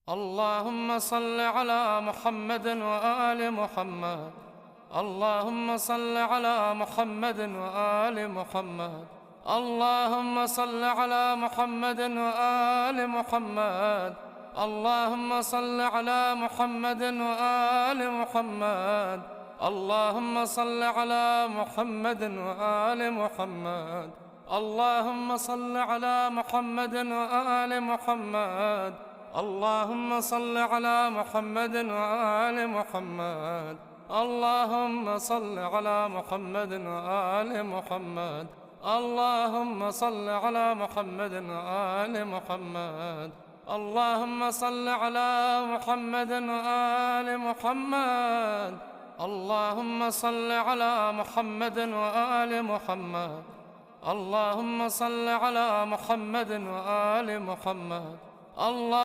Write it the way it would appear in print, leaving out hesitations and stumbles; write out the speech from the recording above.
اللهم صل على محمد وآل محمد. اللهم صل على محمد وآل محمد. اللهم صل على محمد وآل محمد. اللهم صل على محمد وآل محمد. اللهم صل على محمد وآل محمد. اللهم صل على محمد وآل محمد. اللهم صل على محمد وآل محمد. اللهم صل على محمد وآل محمد. اللهم صل على محمد وآل محمد. اللهم صل على محمد وآل محمد. اللهم صل على محمد وآل محمد. اللهم صل على محمد وآل محمد. الله